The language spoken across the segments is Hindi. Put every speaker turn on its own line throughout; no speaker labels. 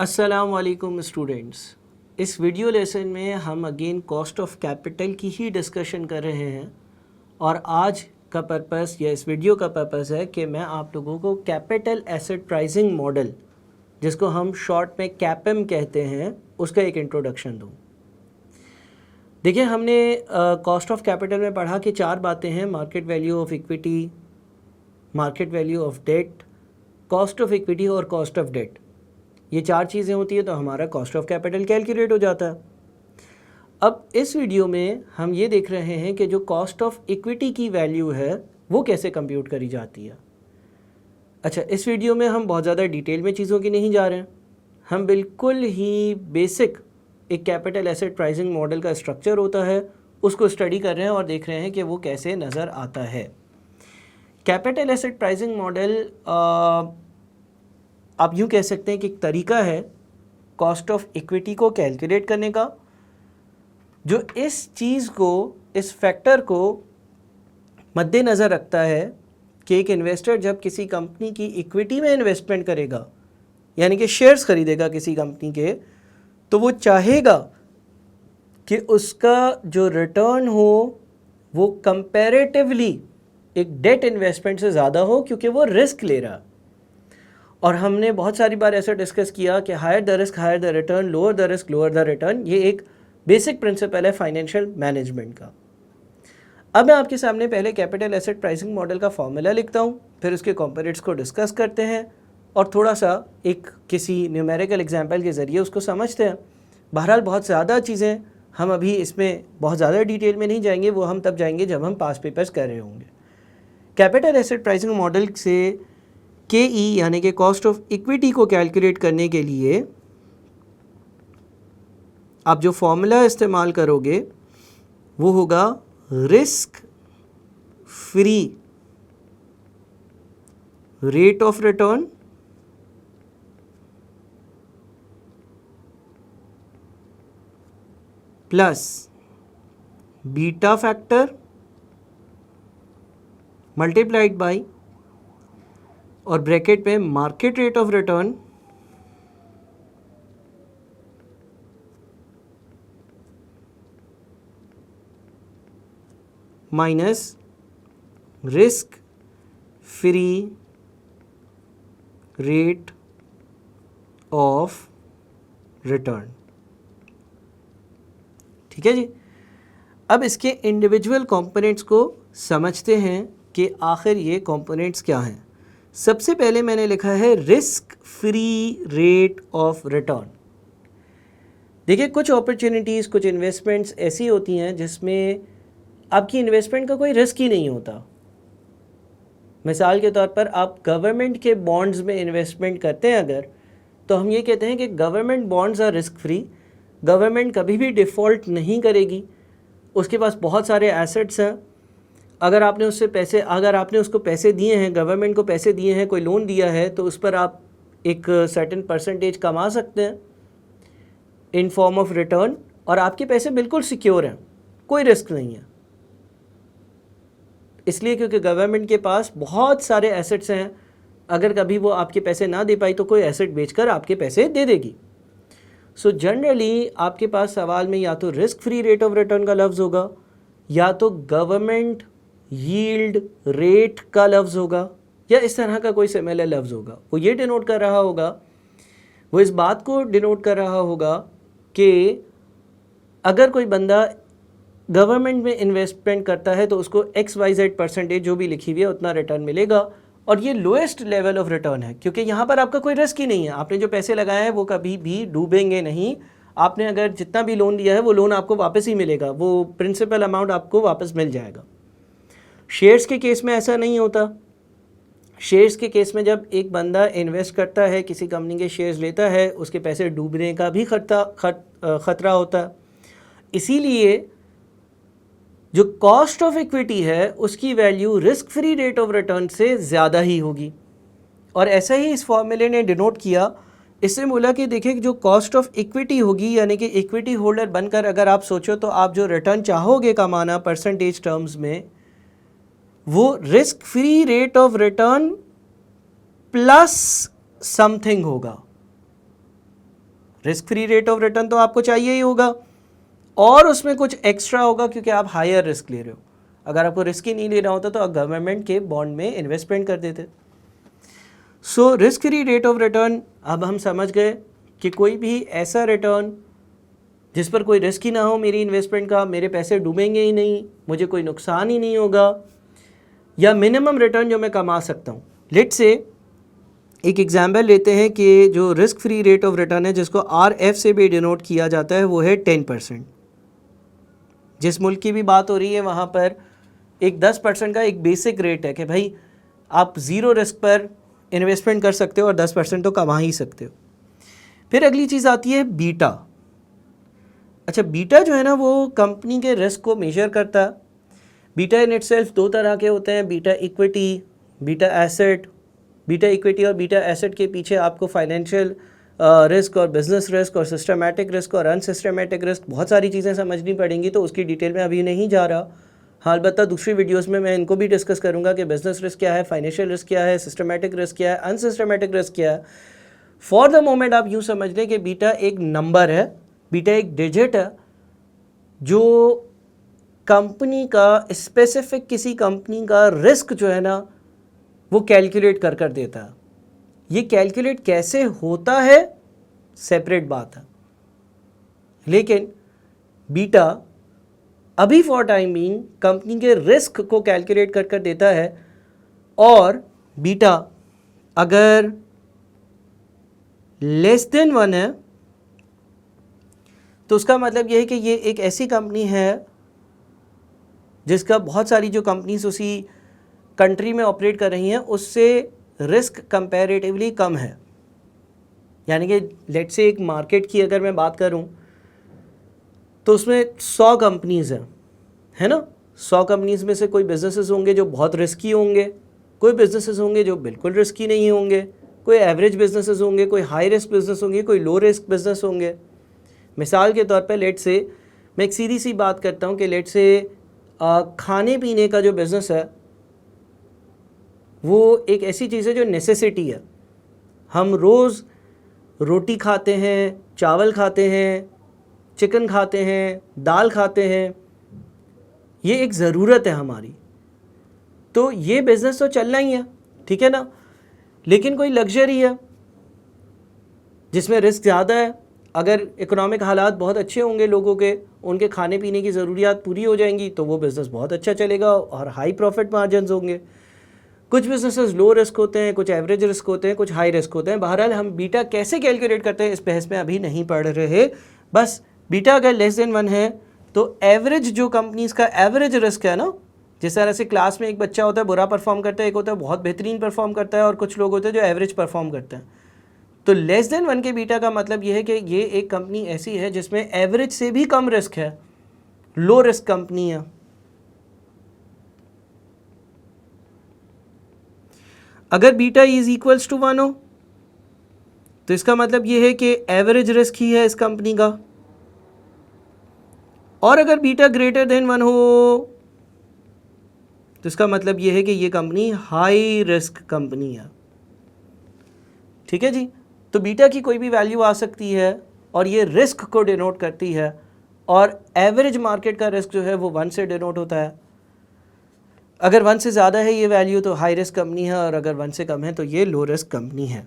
अस्सलाम वालेकुम स्टूडेंट्स। इस वीडियो लेसन में हम अगेन कॉस्ट ऑफ कैपिटल की ही डिस्कशन कर रहे हैं और आज का पर्पस या इस वीडियो का पर्पस है कि मैं आप लोगों को कैपिटल एसेट प्राइसिंग मॉडल, जिसको हम शॉर्ट में कैपएम कहते हैं, उसका एक इंट्रोडक्शन दूं। देखिए, हमने कॉस्ट ऑफ कैपिटल में पढ़ा कि चार बातें हैं: market value of equity, market value of debt, cost of equity और कॉस्ट ऑफ डेट। ये चार चीज़ें होती है तो हमारा कॉस्ट ऑफ कैपिटल कैलकुलेट हो जाता है। अब इस वीडियो में हम ये देख रहे हैं कि जो कॉस्ट ऑफ इक्विटी की वैल्यू है वो कैसे कंप्यूट करी जाती है। अच्छा, इस वीडियो में हम बहुत ज़्यादा डिटेल में चीज़ों की नहीं जा रहे हैं, हम बिल्कुल ही बेसिक एक कैपिटल एसेट प्राइसिंग मॉडल का स्ट्रक्चर होता है उसको स्टडी कर रहे हैं और देख रहे हैं कि वो कैसे नज़र आता है। कैपिटल एसेट प्राइसिंग मॉडल आप यूँ कह सकते हैं कि एक तरीका है कॉस्ट ऑफ इक्विटी को कैलकुलेट करने का, जो इस चीज़ को, इस फैक्टर को मद्देनज़र रखता है कि एक इन्वेस्टर जब किसी कंपनी की इक्विटी में इन्वेस्टमेंट करेगा, यानी कि शेयर्स खरीदेगा किसी कंपनी के, तो वो चाहेगा कि उसका जो रिटर्न हो वो कंपैरेटिवली एक डेट इन्वेस्टमेंट से ज़्यादा हो, क्योंकि वो रिस्क ले रहा है। और हमने बहुत सारी बार ऐसा डिस्कस किया कि higher the risk higher the return, lower the risk lower the return. ये एक बेसिक प्रिंसिपल है फाइनेंशियल मैनेजमेंट का। अब मैं आपके सामने पहले कैपिटल एसेट प्राइसिंग मॉडल का फॉर्मूला लिखता हूँ, फिर उसके कंपोनेंट्स को डिस्कस करते हैं और थोड़ा सा एक किसी न्यूमेरिकल एग्जाम्पल के ज़रिए उसको समझते हैं। बहरहाल बहुत ज़्यादा चीज़ें हम अभी इसमें बहुत ज़्यादा डिटेल में नहीं जाएंगे, वो हम तब जाएंगे जब हम पास पेपर्स कर रहे होंगे। कैपिटल एसेट प्राइसिंग मॉडल से KE यानी कि कॉस्ट ऑफ इक्विटी को कैलकुलेट करने के लिए आप जो फॉर्मूला इस्तेमाल करोगे वो होगा risk free rate of return plus beta factor multiplied by और ब्रैकेट में market rate of return minus risk free rate of return. ठीक है जी। अब इसके इंडिविजुअल कंपोनेंट्स को समझते हैं कि आखिर ये कंपोनेंट्स क्या हैं। सबसे पहले मैंने लिखा है risk free rate of return. देखिए, कुछ अपॉर्चुनिटीज़, कुछ इन्वेस्टमेंट्स ऐसी होती हैं जिसमें आपकी इन्वेस्टमेंट का कोई रिस्क ही नहीं होता। मिसाल के तौर पर आप गवर्नमेंट के बॉन्ड्स में इन्वेस्टमेंट करते हैं अगर, तो हम ये कहते हैं कि government bonds are risk free. Government कभी भी डिफ़ॉल्ट नहीं करेगी, उसके पास बहुत सारे एसेट्स हैं। अगर आपने उसको पैसे दिए हैं, गवर्नमेंट को पैसे दिए हैं, कोई लोन दिया है, तो उस पर आप एक सर्टेन परसेंटेज कमा सकते हैं इन फॉर्म ऑफ रिटर्न, और आपके पैसे बिल्कुल सिक्योर हैं, कोई रिस्क नहीं है। इसलिए क्योंकि गवर्नमेंट के पास बहुत सारे एसेट्स हैं, अगर कभी वो आपके पैसे ना दे पाई तो कोई एसेट बेचकर आपके पैसे दे देगी। सो जनरली आपके पास सवाल में या तो risk free rate of return का लफ्ज़ होगा या तो गवर्नमेंट यील्ड रेट का लफ्ज़ होगा या इस तरह का कोई सिमिलर लफ्ज़ होगा। वो ये डिनोट कर रहा होगा, वो इस बात को डिनोट कर रहा होगा कि अगर कोई बंदा गवर्नमेंट में इन्वेस्टमेंट करता है तो उसको XYZ परसेंटेज जो भी लिखी हुई है उतना रिटर्न मिलेगा, और ये लोएस्ट लेवल ऑफ रिटर्न है क्योंकि यहाँ पर आपका कोई रिस्क ही नहीं है। आपने जो पैसे लगाए हैं वो कभी भी डूबेंगे नहीं। आपने अगर जितना भी लोन दिया है वो लोन आपको वापस ही मिलेगा, वो प्रिंसिपल अमाउंट आपको वापस मिल जाएगा। शेयर्स के केस में ऐसा नहीं होता। शेयर्स के केस में जब एक बंदा इन्वेस्ट करता है, किसी कंपनी के शेयर्स लेता है, उसके पैसे डूबने का भी खतरा होता है। इसीलिए जो कॉस्ट ऑफ इक्विटी है उसकी value risk free rate of return से ज़्यादा ही होगी, और ऐसा ही इस फॉर्मूले ने डिनोट किया। इससे बोला कि देखिए, जो कॉस्ट ऑफ इक्विटी होगी, यानी कि इक्विटी होल्डर बनकर अगर आप सोचो तो आप जो रिटर्न चाहोगे कमाना परसेंटेज टर्म्स में, वो risk free rate of return plus something होगा। Risk free rate of return तो आपको चाहिए ही होगा, और उसमें कुछ एक्स्ट्रा होगा क्योंकि आप हायर रिस्क ले रहे हो। अगर आपको रिस्क ही नहीं लेना होता तो आप गवर्नमेंट के बॉन्ड में इन्वेस्टमेंट कर देते। So risk free rate of return, अब हम समझ गए कि कोई भी ऐसा रिटर्न जिस पर कोई रिस्क ही ना हो मेरी इन्वेस्टमेंट का, मेरे पैसे डूबेंगे ही नहीं, मुझे कोई नुकसान ही नहीं होगा, या मिनिमम रिटर्न जो मैं कमा सकता हूँ। लेट्स से एक एग्जाम्पल लेते हैं कि जो risk free rate of return है जिसको RF से भी डिनोट किया जाता है वो है 10%। जिस मुल्क की भी बात हो रही है वहाँ पर एक 10% का एक बेसिक रेट है कि भाई आप ज़ीरो रिस्क पर इन्वेस्टमेंट कर सकते हो और 10% तो कमा ही सकते हो। फिर अगली चीज़ आती है बीटा। अच्छा, बीटा जो है ना वो कंपनी के रिस्क को मेजर करता है। बीटा इन इटसेल्फ दो तरह के होते हैं, beta equity, beta asset. Beta equity और बीटा एसेट के पीछे आपको फाइनेंशियल रिस्क और बिजनेस रिस्क और सिस्टमैटिक रिस्क और अनसिस्टमैटिक रिस्क बहुत सारी चीज़ें समझनी पड़ेंगी, तो उसकी डिटेल में अभी नहीं जा रहा। हाँ, अलबत्ता दूसरी वीडियोस में मैं इनको भी डिस्कस करूँगा कि बिजनेस रिस्क क्या है, फाइनेंशियल रिस्क क्या है, सिस्टमैटिक रिस्क क्या है, अनसिस्टमैटिक रिस्क क्या है। फॉर द मोमेंट आप यूँ समझ लें कि बीटा एक नंबर है, बीटा एक डिजिट है जो कंपनी का स्पेसिफिक किसी कंपनी का रिस्क जो है ना वो कैलकुलेट कर कर देता है। ये कैलकुलेट कैसे होता है सेपरेट बात है, लेकिन बीटा अभी फॉर टाइम बीइंग कंपनी के रिस्क को कैलकुलेट कर कर देता है। और बीटा अगर लेस देन 1 है तो उसका मतलब यह है कि ये एक ऐसी कंपनी है जिसका बहुत सारी जो कंपनीज उसी कंट्री में ऑपरेट कर रही हैं उससे रिस्क कंपैरेटिवली कम है। यानी कि लेट से एक मार्केट की अगर मैं बात करूं तो उसमें 100 कंपनीज हैं, है ना। 100 कंपनीज में से कोई बिजनेसेस होंगे जो बहुत रिस्की होंगे, कोई बिजनेसेस होंगे जो बिल्कुल रिस्की नहीं होंगे, कोई एवरेज बिजनेसेस होंगे, कोई हाई रिस्क बिजनेस होंगे, कोई लो रिस्क बिजनेस होंगे। मिसाल के तौर पे लेट से मैं एक सीधी सी बात करता हूँ कि लेट से खाने पीने का जो बिज़नेस है वो एक ऐसी चीज़ है जो नेसेसिटी है। हम रोज़ रोटी खाते हैं, चावल खाते हैं, चिकन खाते हैं, दाल खाते हैं, ये एक ज़रूरत है हमारी। तो ये बिज़नेस तो चलना ही है, ठीक है ना। लेकिन कोई लग्जरी है जिसमें रिस्क ज़्यादा है, अगर इकोनॉमिक हालात बहुत अच्छे होंगे लोगों के, उनके खाने पीने की ज़रूरियात पूरी हो जाएंगी तो वो बिज़नेस बहुत अच्छा चलेगा और हाई प्रॉफिट मार्जिन्स होंगे। कुछ बिजनेसेस लो रिस्क होते हैं, कुछ एवरेज रिस्क होते हैं, कुछ हाई रिस्क होते हैं। बहरहाल हम बीटा कैसे कैलकुलेट करते हैं इस बहस में अभी नहीं पढ़ रहे। बस बीटा अगर लेस देन 1 है तो एवरेज जो कंपनीज का एवरेज रिस्क है ना, जिस तरह से क्लास में एक बच्चा होता है बुरा परफॉर्म करता है, एक होता है बहुत बेहतरीन परफॉर्म करता है और कुछ लोग होते हैं जो एवरेज परफॉर्म करते हैं। तो लेस देन 1 के बीटा का मतलब ये है कि ये एक कंपनी ऐसी है जिसमें एवरेज से भी कम रिस्क है, लो रिस्क कंपनी है। अगर बीटा इज इक्वल्स टू 1 हो तो इसका मतलब ये है कि एवरेज रिस्क ही है इस कंपनी का, और अगर बीटा ग्रेटर देन 1 हो तो इसका मतलब ये है कि ये कंपनी हाई रिस्क कंपनी है। ठीक है जी। तो बीटा की कोई भी वैल्यू आ सकती है और ये रिस्क को डिनोट करती है, और एवरेज मार्केट का रिस्क जो है वो 1 से डिनोट होता है। अगर 1 से ज़्यादा है ये वैल्यू तो हाई रिस्क कंपनी है, और अगर 1 से कम है तो ये लो रिस्क कंपनी है।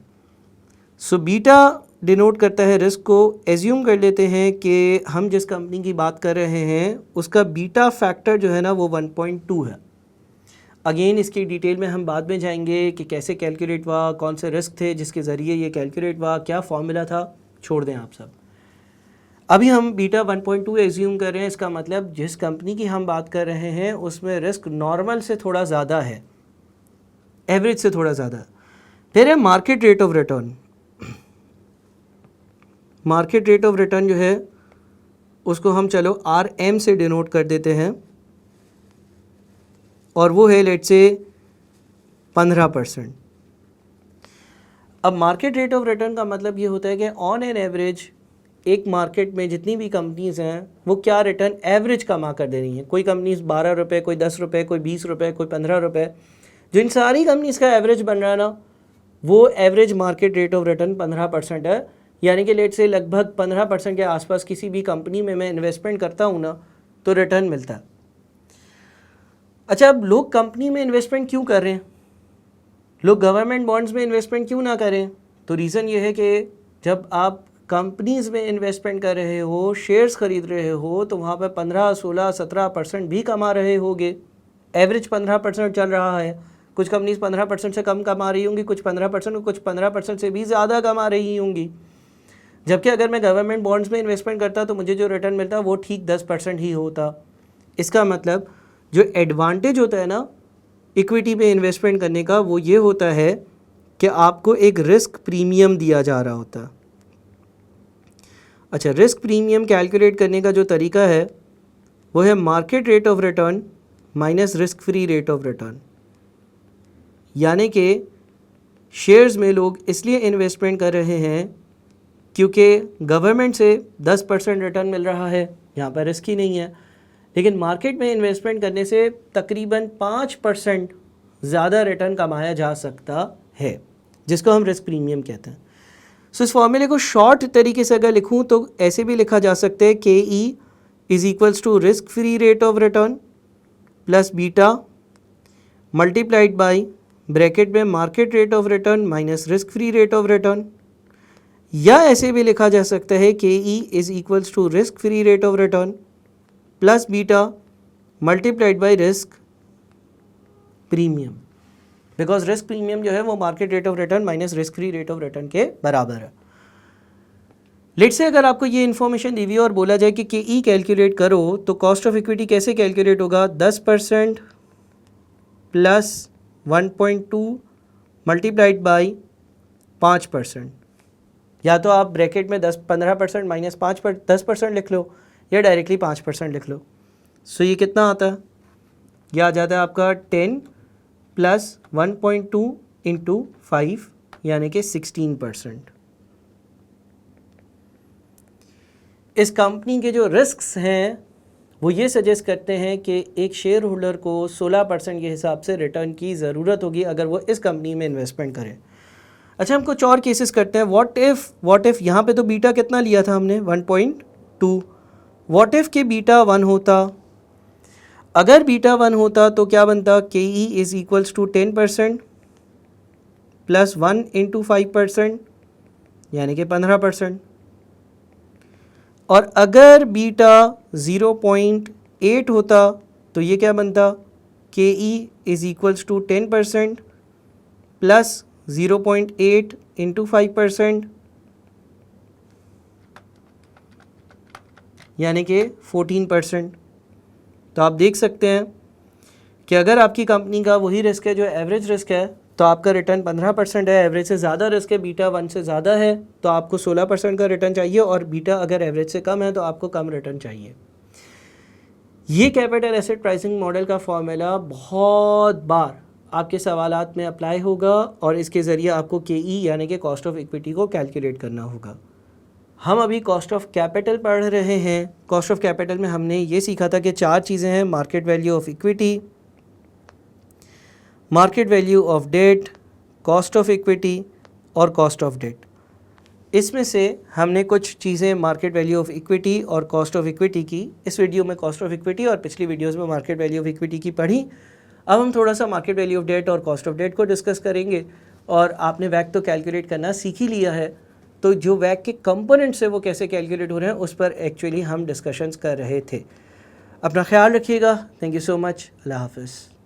सो बीटा डिनोट करता है रिस्क को। एज्यूम कर लेते हैं कि हम जिस कंपनी की बात कर रहे हैं उसका बीटा फैक्टर जो है ना वो 1.2 है। अगेन इसकी डिटेल में हम बाद में जाएंगे कि कैसे कैलकुलेट हुआ, कौन से रिस्क थे जिसके ज़रिए ये कैलकुलेट हुआ, क्या फॉर्मूला था, छोड़ दें आप सब। अभी हम बीटा 1.2 एज्यूम कर रहे हैं। इसका मतलब जिस कंपनी की हम बात कर रहे हैं उसमें रिस्क नॉर्मल से थोड़ा ज़्यादा है, एवरेज से थोड़ा ज़्यादा। फिर है market rate of return. Market rate of return जो है उसको हम चलो RM से डिनोट कर देते हैं, और वो है लेट से 15%। अब मार्केट रेट ऑफ रिटर्न का मतलब ये होता है कि ऑन एन एवरेज एक मार्केट में जितनी भी कंपनीज़ हैं वो क्या रिटर्न एवरेज कमा कर दे रही हैं। कोई कंपनीज़ 12 रुपये, कोई 10 रुपये, कोई 20 रुपये, कोई 15 रुपये, जो इन सारी कंपनीज़ का एवरेज बन रहा है ना वो average market rate of return 15% है। यानी कि लेट से लगभग 15% के आसपास किसी भी कंपनी में मैं इन्वेस्टमेंट करता हूँ ना तो रिटर्न मिलता है। अच्छा, अब लोग कंपनी में इन्वेस्टमेंट क्यों कर रहे हैं, लोग गवर्नमेंट बॉन्ड्स में इन्वेस्टमेंट क्यों ना करें? तो रीज़न ये है कि जब आप कंपनीज़ में इन्वेस्टमेंट कर रहे हो, शेयर्स ख़रीद रहे हो, तो वहाँ पर 15, 16, 17% भी कमा रहे होगे। एवरेज 15% चल रहा है। कुछ कंपनीज 15% से कम कमा रही होंगी, कुछ 15%, कुछ 15% से भी ज़्यादा कमा रही होंगी। जबकि अगर मैं गवर्नमेंट बॉन्ड्स में इन्वेस्टमेंट करता तो मुझे जो रिटर्न मिलता वो ठीक 10% ही होता। इसका मतलब जो एडवांटेज होता है ना इक्विटी में इन्वेस्टमेंट करने का, वो ये होता है कि आपको एक रिस्क प्रीमियम दिया जा रहा होता है। अच्छा, रिस्क प्रीमियम कैलकुलेट करने का जो तरीका है वो है market rate of return minus risk free rate of return. यानी कि शेयर्स में लोग इसलिए इन्वेस्टमेंट कर रहे हैं क्योंकि गवर्नमेंट से 10% रिटर्न मिल रहा है, यहाँ पर रिस्क ही नहीं है। लेकिन मार्केट में इन्वेस्टमेंट करने से तकरीबन 5% ज़्यादा रिटर्न कमाया जा सकता है, जिसको हम रिस्क प्रीमियम कहते हैं। सो इस फॉर्मूले को शॉर्ट तरीके से अगर लिखूँ तो ऐसे भी लिखा जा सकता है KE is equals to risk free rate of return plus beta multiplied by bracket में market rate of return minus risk free rate of return. या ऐसे भी लिखा जा सकता है KE is equals to risk free rate of return plus beta multiplied by risk premium, because risk premium जो है वो market rate of return minus risk free rate of return के बराबर है। लेट से अगर आपको ये इन्फॉर्मेशन दी हुई है और बोला जाए कि KE कैलकुलेट करो तो कॉस्ट ऑफ इक्विटी कैसे कैलकुलेट होगा, 10% प्लस 1.2 मल्टीप्लाइड बाई 5%। या तो आप ब्रैकेट में 15% माइनस 10% लिख लो या डायरेक्टली 5% लिख लो। सो ये कितना आता है, यह आ जाता है आपका 10 प्लस 1.2 इंटू 5 यानी कि 16%। इस कंपनी के जो रिस्क्स हैं वो ये सजेस्ट करते हैं कि एक शेयर होल्डर को 16% के हिसाब से रिटर्न की ज़रूरत होगी अगर वो इस कंपनी में इन्वेस्टमेंट करे। अच्छा, हम कुछ और केसेस करते हैं। व्हाट इफ़ यहाँ पे तो बीटा कितना लिया था हमने, 1.2। व्हाट इफ़ के बीटा 1 होता, अगर बीटा 1 होता तो क्या बनता, KE is equals to 10% plus 1 into 5% यानी कि 15%। और अगर बीटा 0.8 होता तो ये क्या बनता, KE is equals to 10% plus 0.8 into 5% यानी कि 14%। तो आप देख सकते हैं कि अगर आपकी कंपनी का वही रिस्क है जो एवरेज रिस्क है तो आपका रिटर्न 15% है, एवरेज से ज़्यादा रिस्क है, बीटा 1 से ज़्यादा है तो आपको 16% का रिटर्न चाहिए, और बीटा अगर एवरेज से कम है तो आपको कम रिटर्न चाहिए। ये कैपिटल एसेट प्राइसिंग मॉडल का फॉर्मूला बहुत बार आपके सवालात में अप्लाई होगा और इसके ज़रिए आपको KE यानी कि कॉस्ट ऑफ इक्विटी को कैलकुलेट करना होगा। हम अभी कॉस्ट ऑफ कैपिटल पढ़ रहे हैं। कॉस्ट ऑफ कैपिटल में हमने ये सीखा था कि 4 चीज़ें हैं, market value of equity, market value of debt, cost of equity और कॉस्ट ऑफ डेट। इसमें से हमने कुछ चीज़ें मार्केट वैल्यू ऑफ इक्विटी और कॉस्ट ऑफ इक्विटी की इस वीडियो में कॉस्ट ऑफ इक्विटी और पिछली वीडियोस में मार्केट वैल्यू ऑफ इक्विटी की पढ़ी। अब हम थोड़ा सा मार्केट वैल्यू ऑफ डेट और कॉस्ट ऑफ डेट को डिस्कस करेंगे। और आपने वैक तो कैलकुलेट करना सीख ही लिया है, तो जो वैक के कंपोनेंट्स है वो कैसे कैलकुलेट हो रहे हैं उस पर एक्चुअली हम डिस्कशंस कर रहे थे। अपना ख्याल रखिएगा। Thank you so much. अल्लाह हाफ़िज़।